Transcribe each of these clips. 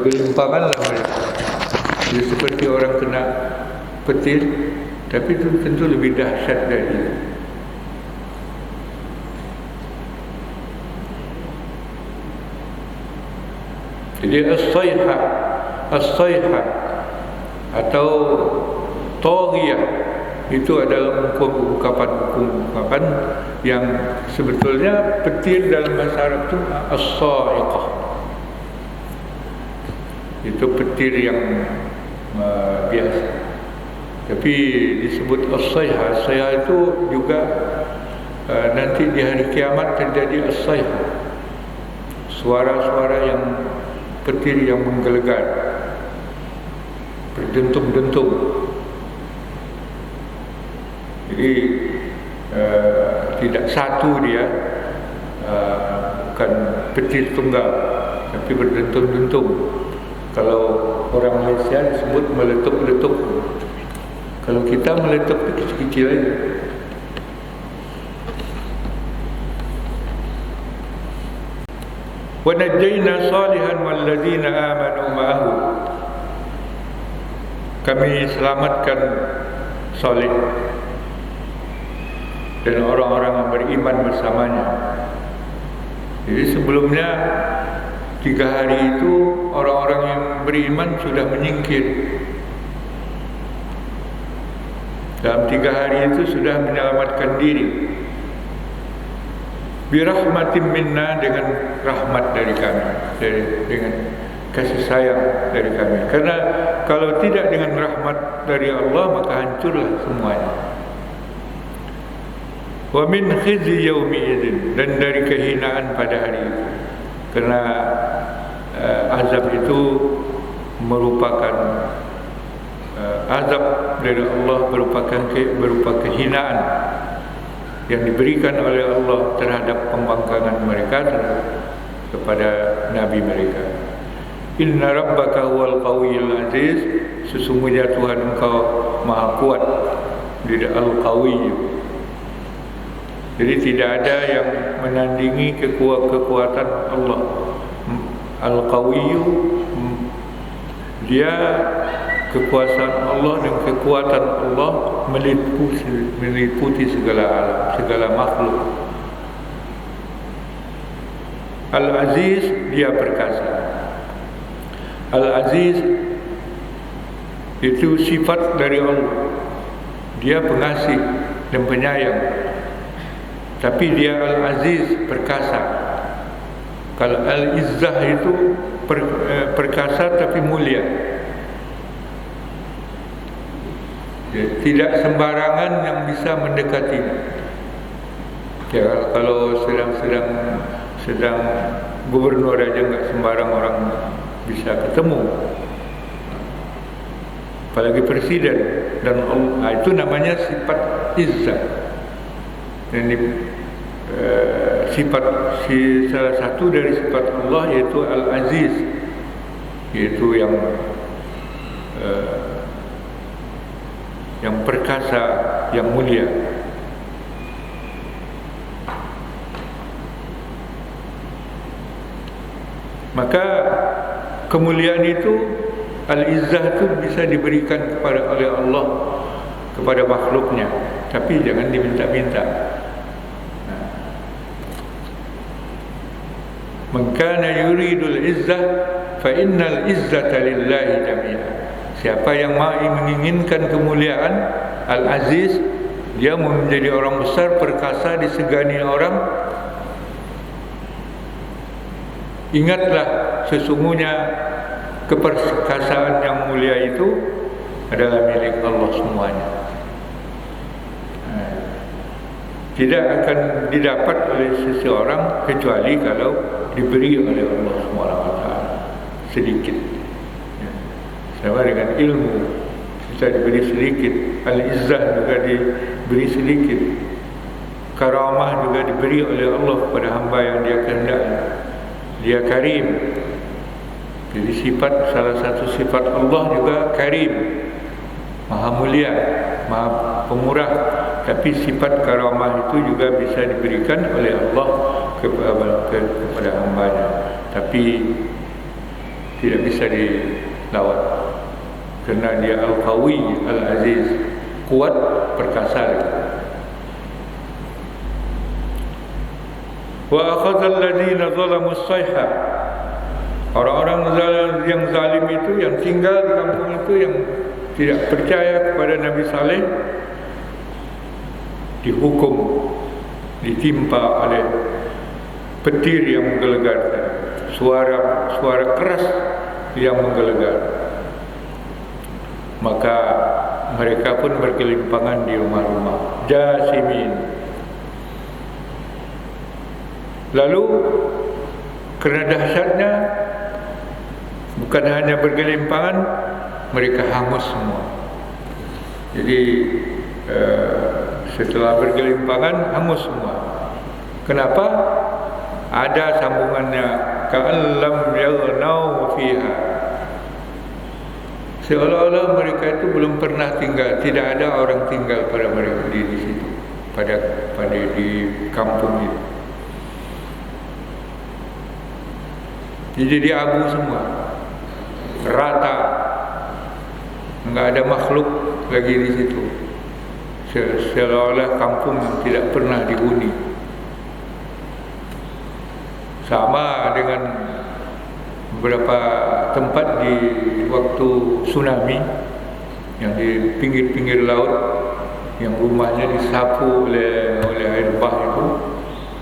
bergelimpanganlah mereka. Jadi seperti orang kena petir, tapi itu tentu lebih dahsyat dari itu. Jadi as-sayhah atau taghiyah itu adalah ungkapan yang sebetulnya petir dalam bahasa Arab itu as-sa'iqah. Itu petir yang biasa. Tapi disebut as-sayhah. Sayhah itu juga nanti di hari kiamat terjadi as-sayhah. Suara-suara yang petir yang menggelegar, berdentum-dentum. Jadi tidak satu dia, bukan petir tunggal, tapi berdentum-dentum. Kalau orang Malaysia disebut meletup-letup. Kalau kita meletup itu kecil-kecil aja. Wa najjayna Salihan walladzina amanu ma'ahu. Kami selamatkan Salih dan orang-orang yang beriman bersamanya. Jadi sebelumnya 3 hari itu orang-orang yang beriman sudah menyingkir. Dalam 3 hari itu sudah menyelamatkan diri. Birahmatin minna, dengan rahmat dari kami, dengan kasih sayang dari kami. Karena kalau tidak dengan rahmat dari Allah, maka hancurlah semuanya. Wa min khizyi yaumi idzin, dan dari kehinaan pada hari itu. Karena azab itu merupakan azab dari Allah, berupa kehinaan yang diberikan oleh Allah terhadap pembangkangan mereka kepada nabi mereka. Inna rabbaka huwal qawiyyul aziz, sesungguhnya Tuhan engkau maha kuat, dia al-qawi. Jadi tidak ada yang menandingi kekuatan Allah. Al-qawi, dia kekuasaan Allah dan kekuatan Allah meliputi segala alam, segala makhluk. Al-Aziz, dia perkasa. Al-Aziz itu sifat dari Allah. Dia pengasih dan penyayang. Tapi dia Al-Aziz, perkasa. Kalau Al-Izzah itu perkasa tapi mulia. Tidak sembarangan yang bisa mendekati. Ya, kalau sedang gubernur aja nggak sembarang orang bisa ketemu, apalagi presiden. Dan itu namanya sifat izzah. Dan salah satu dari sifat Allah yaitu Al-Aziz, yaitu yang perkasa, yang mulia. Maka kemuliaan itu, al-izzah itu bisa diberikan oleh Allah kepada makhluknya, tapi jangan diminta-minta. Man kana yuridul izzah fa innal izzata lillahi jami'an. Siapa yang menginginkan kemuliaan, Al-Aziz, dia menjadi orang besar, perkasa, disegani orang. Ingatlah, sesungguhnya keperkasaan yang mulia itu adalah milik Allah semuanya. Tidak akan didapat oleh seseorang kecuali kalau diberi oleh Allah SWT sedikit. Sama dengan ilmu, kita diberi sedikit. Al-Izzah juga diberi sedikit. Karamah juga diberi oleh Allah kepada hamba yang dia kehendaki. Dia Karim. Jadi salah satu sifat Allah juga Karim, Maha mulia, Maha pemurah. Tapi sifat karamah itu juga bisa diberikan oleh Allah kepada hambanya. Tapi tidak bisa dilawan, kerana dia Al-Qawi Al-Aziz, kuat, perkasa. Wa akhadha alladhina zalamu as-sayha, orang-orang yang zalim itu, yang tinggal di kampung itu, yang tidak percaya kepada Nabi Saleh, dihukum, ditimpa oleh petir yang menggelegar, suara keras yang menggelegar. Maka mereka pun berkelimpangan di rumah-rumah, jasimin. Lalu kerana dahsyatnya, bukan hanya bergelimpangan, mereka hangus semua. Jadi setelah bergelimpangan, hangus semua. Kenapa? Ada sambungannya, ka'allam yaghnau fiha, seolah-olah mereka itu belum pernah tinggal, tidak ada orang tinggal pada mereka di situ, pada di kampung itu. Jadi dia abu semua, rata, enggak ada makhluk lagi di situ, seolah-olah kampung yang tidak pernah dihuni. Sama dengan beberapa tempat di waktu tsunami, yang di pinggir-pinggir laut, yang rumahnya disapu oleh air bah itu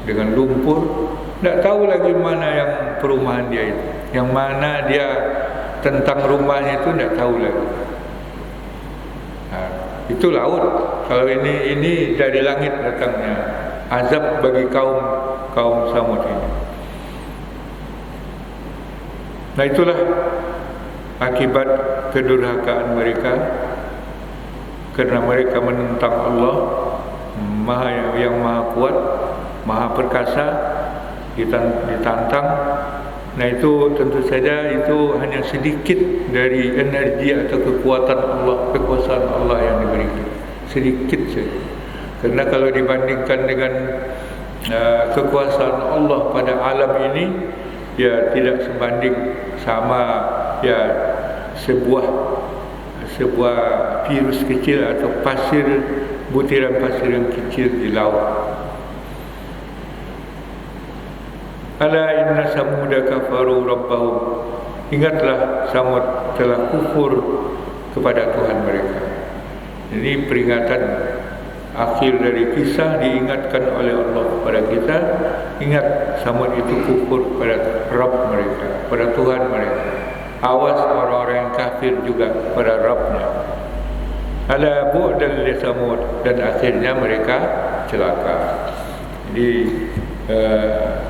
dengan lumpur. Tak tahu lagi mana yang perumahan dia itu, yang mana dia tentang rumahnya itu tak tahu lagi. Itu laut. Kalau ini dari langit datangnya azab bagi kaum Samud ini. Nah, itulah akibat kedurhakaan mereka, kerana mereka menentang Allah yang maha kuat, maha perkasa, ditantang. Nah, itu tentu saja itu hanya sedikit dari energi atau kekuatan Allah, kekuasaan Allah yang diberikan, sedikit saja. Kerana kalau dibandingkan dengan kekuasaan Allah pada alam ini, ya tidak sebanding sama ya sebuah virus kecil atau butiran pasir yang kecil di laut. Ala inna samuda kafaru rabbahum, ingatlah Samud telah kufur kepada Tuhan mereka. Ini peringatan akhir dari kisah, diingatkan oleh Allah kepada kita. Ingat, Samud itu kufur pada Rabb mereka, pada Tuhan mereka. Awas orang-orang yang kafir juga pada Rabbnya. Ala bu'dan li Samud, dan akhirnya mereka celaka. Jadi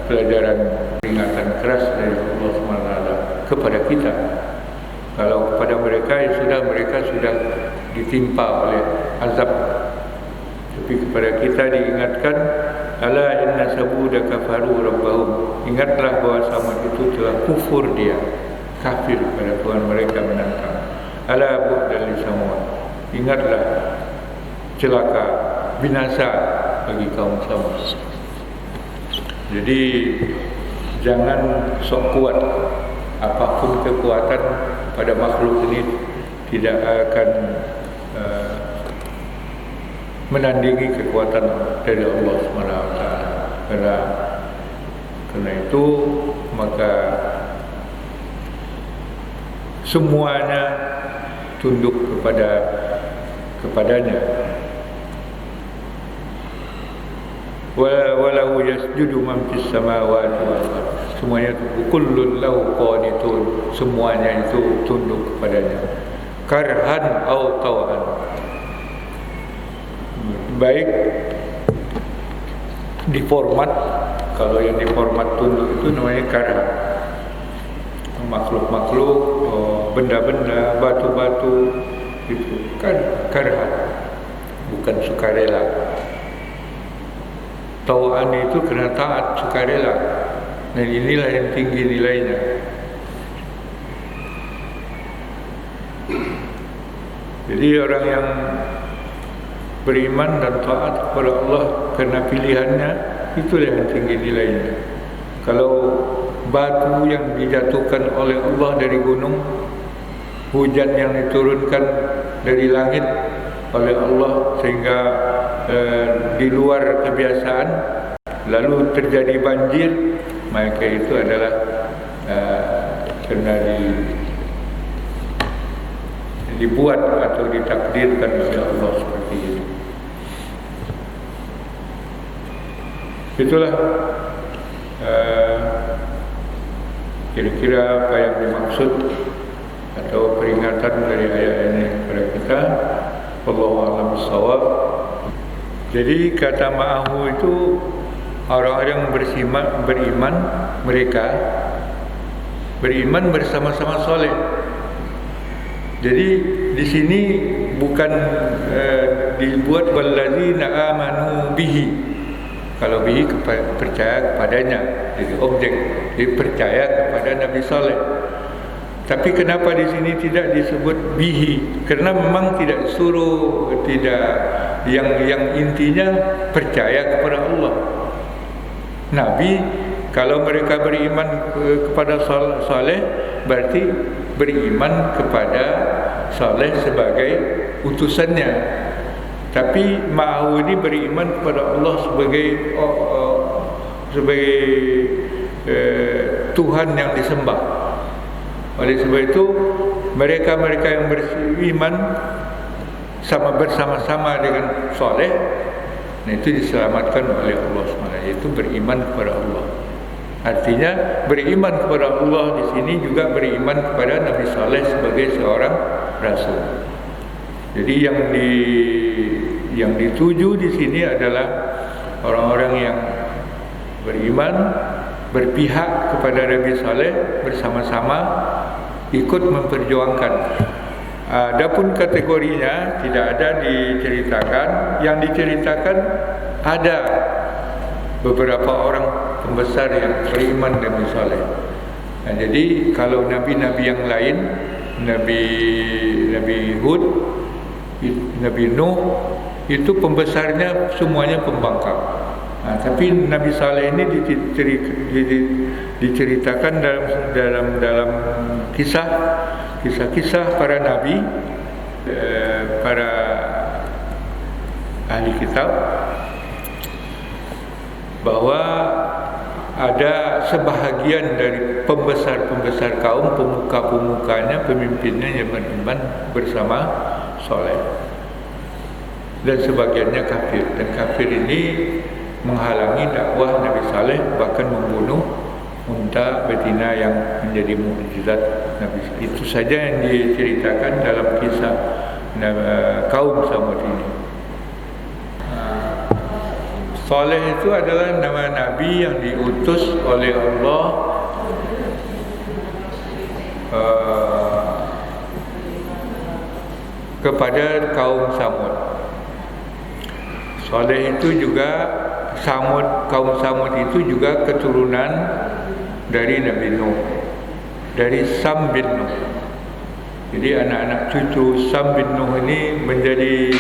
pelajaran peringatan keras dari Allah SWT kepada kita. Kalau kepada mereka sudah ditimpa oleh azab, tapi kepada kita diingatkan, ala inna samuda kafaru rabbahum, ingatlah bahawa Samud itu telah kufur, dia kafir pada Tuhan mereka, menentang. Ala bu'dan li Samud, ingatlah celaka, binasa bagi kaum Samud. Jadi jangan sok kuat. Apapun kekuatan pada makhluk ini tidak akan menandingi kekuatan dari Allah SWT. Karena itu maka semuanya tunduk kepadanya. Walau yasjudu man fis samawati wal ardh, semuanya itu kullun lahu qanitun, semuanya itu tunduk kepadanya, karhan au tawan, baik di format, kalau yang di format tunduk itu namanya karhan, makhluk-makhluk, benda-benda, batu-batu, itu kan karhan, bukan sukarela. Tawaan itu kena taat, sukarela, dan inilah yang tinggi nilainya. Jadi orang yang beriman dan taat kepada Allah kerana pilihannya, itulah yang tinggi nilainya. Kalau batu yang dijatuhkan oleh Allah dari gunung, hujan yang diturunkan dari langit oleh Allah sehingga di luar kebiasaan, lalu terjadi banjir, maka itu adalah kena dibuat atau ditakdirkan oleh Allah seperti itu. Itulah kira-kira apa yang dimaksud atau peringatan dari ayat ini kepada kita. Wallahu a'lam bishawab. Jadi kata ma'ahu itu orang-orang beriman, mereka beriman bersama-sama soleh. Jadi di sini bukan dibuat wallazina amanu bihi. Kalau bihi percaya kepadanya, jadi objek, dia percaya kepada Nabi Saleh. Tapi kenapa di sini tidak disebut bihi? Karena memang tidak suruh, tidak yang intinya percaya kepada Allah. Nabi, kalau mereka beriman kepada Saleh, berarti beriman kepada Saleh sebagai utusannya. Tapi ma'ahu ini beriman kepada Allah sebagai Tuhan yang disembah. Oleh sebab itu mereka-mereka yang beriman bersama-sama dengan Saleh, itu diselamatkan oleh Allah SWT, yaitu beriman kepada Allah. Artinya beriman kepada Allah di sini juga beriman kepada Nabi Saleh sebagai seorang rasul. Jadi yang dituju di sini adalah orang-orang yang beriman, berpihak kepada Nabi Saleh, bersama-sama ikut memperjuangkan. Adapun kategorinya tidak ada diceritakan. Yang diceritakan ada beberapa orang pembesar yang beriman Nabi Saleh. Jadi kalau nabi-nabi yang lain, Nabi Hud, Nabi Nuh, itu pembesarnya semuanya pembangkang. Tapi Nabi Saleh ini diceritakan dalam kisah-kisah para nabi, para ahli kitab, bahwa ada sebahagian dari pembesar-pembesar kaum, pemuka-pemukanya, pemimpinnya yang beriman bersama Saleh, dan sebagiannya kafir. Dan kafir ini menghalangi dakwah Nabi Saleh, bahkan membunuh unta betina yang menjadi mukjizat Nabi. Itu saja yang diceritakan dalam kisah kaum Samud ini. Saleh itu adalah nama Nabi yang diutus oleh Allah kepada kaum Samud. Saleh itu juga kaum Samud itu juga keturunan dari Nabi Nuh, dari Sam bin Nuh. Jadi anak-anak cucu Sam bin Nuh ini menjadi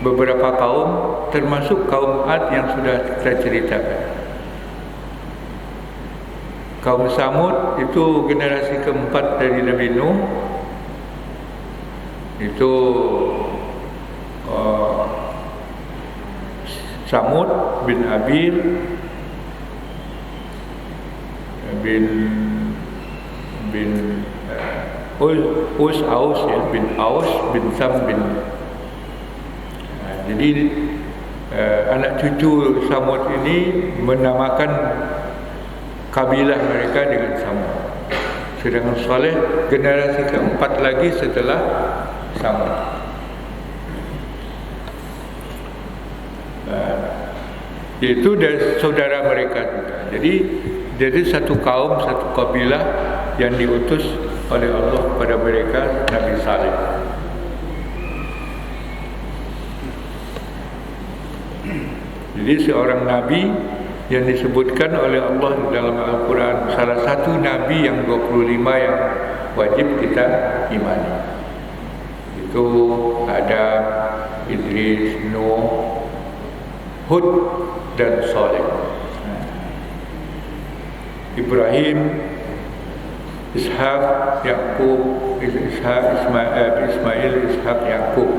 beberapa kaum, termasuk kaum Ad yang sudah kita ceritakan. Kaum Samud itu generasi keempat dari Nabi Nuh. Itu Samud bin Abir bin Aus ya, bin Aus bin Sam bin. Jadi anak cucu Samud ini menamakan kabilah mereka dengan Samud. Sedangkan Saleh generasi keempat lagi setelah Samud. Itu dari saudara mereka juga. Jadi satu kaum, satu kabilah yang diutus oleh Allah kepada mereka, Nabi Saleh. Jadi seorang nabi yang disebutkan oleh Allah dalam Al-Quran, salah satu nabi yang 25 yang wajib kita imani. Itu Adam, Idris, Nuh, Hud dan Saleh. Ibrahim, Ishaq, Yakub, Ismail, Ishaq, Yakub,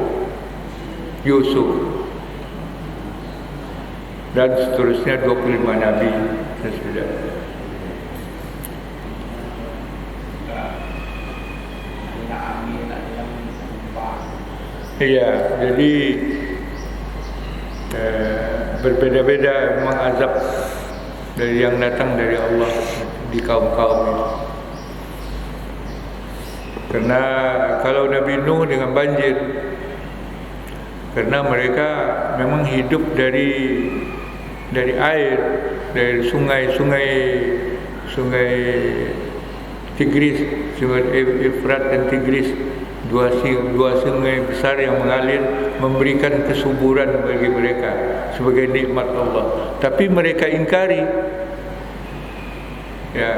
Yusuf, dan seterusnya 25 Nabi sesudah. Iya, jadi berbeda-beda memang azab dari yang datang dari Allah di kaum-kaum itu. Karena kalau Nabi Nuh dengan banjir, karena mereka memang hidup dari air, dari sungai Tigris, sungai Efrat dan Tigris, dua sungai besar yang mengalir memberikan kesuburan bagi mereka sebagai nikmat Allah. Tapi mereka ingkari. Ya,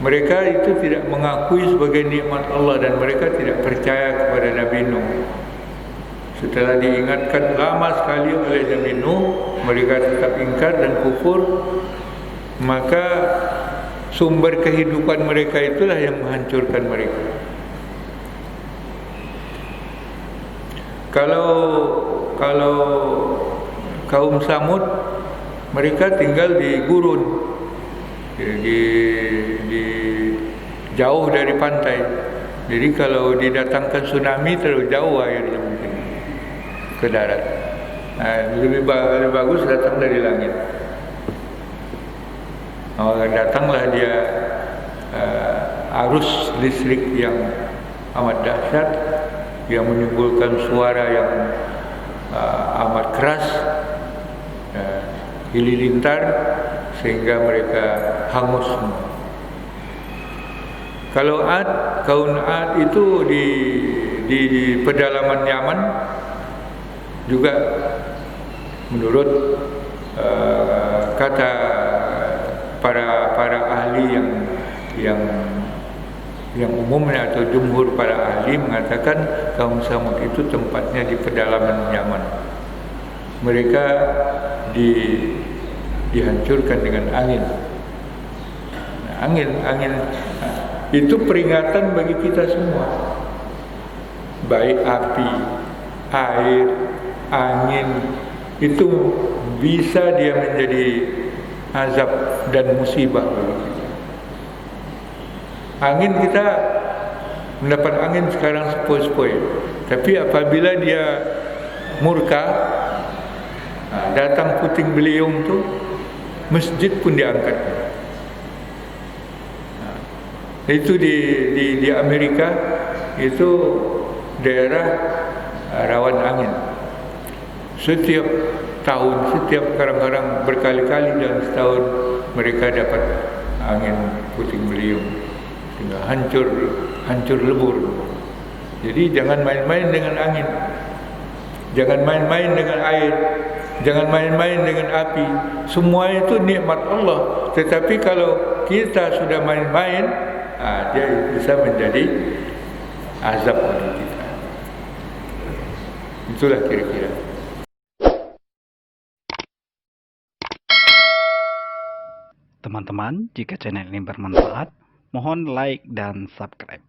mereka itu tidak mengakui sebagai nikmat Allah dan mereka tidak percaya kepada Nabi Nuh. Setelah diingatkan lama sekali oleh Nabi Nuh, mereka tetap ingkar dan kufur. Maka sumber kehidupan mereka itulah yang menghancurkan mereka. Kalau kaum Samud, mereka tinggal di gurun, di jauh dari pantai. Jadi kalau didatangkan tsunami terlalu jauh airnya mungkin ke darat. Lebih bagus datang dari langit. Datanglah dia arus listrik yang amat dahsyat, yang menimbulkan suara yang amat keras, halilintar, sehingga mereka hangus semua. Kalau kaum Ad itu di pedalaman Yaman juga, menurut kata para ahli yang umumnya atau jumhur para ahli mengatakan kaum Samud itu tempatnya di pedalaman Yaman. Mereka dihancurkan dengan angin. Angin itu peringatan bagi kita semua. Baik api, air, angin itu bisa dia menjadi azab dan musibah bagi kita. Angin, kita mendapat angin sekarang sepoi-sepoi, tapi apabila dia murka, datang puting beliung tu, masjid pun diangkat. Itu di Amerika, itu daerah rawan angin. Setiap tahun, kadang-kadang berkali-kali dalam setahun mereka dapat angin puting beliung, sehingga hancur lebur. Jadi jangan main-main dengan angin, jangan main-main dengan air, jangan main-main dengan api. Semua itu nikmat Allah. Tetapi kalau kita sudah main-main, dia bisa menjadi azab bagi kita. Itulah kira-kira. Teman-teman, jika channel ini bermanfaat, mohon like dan subscribe.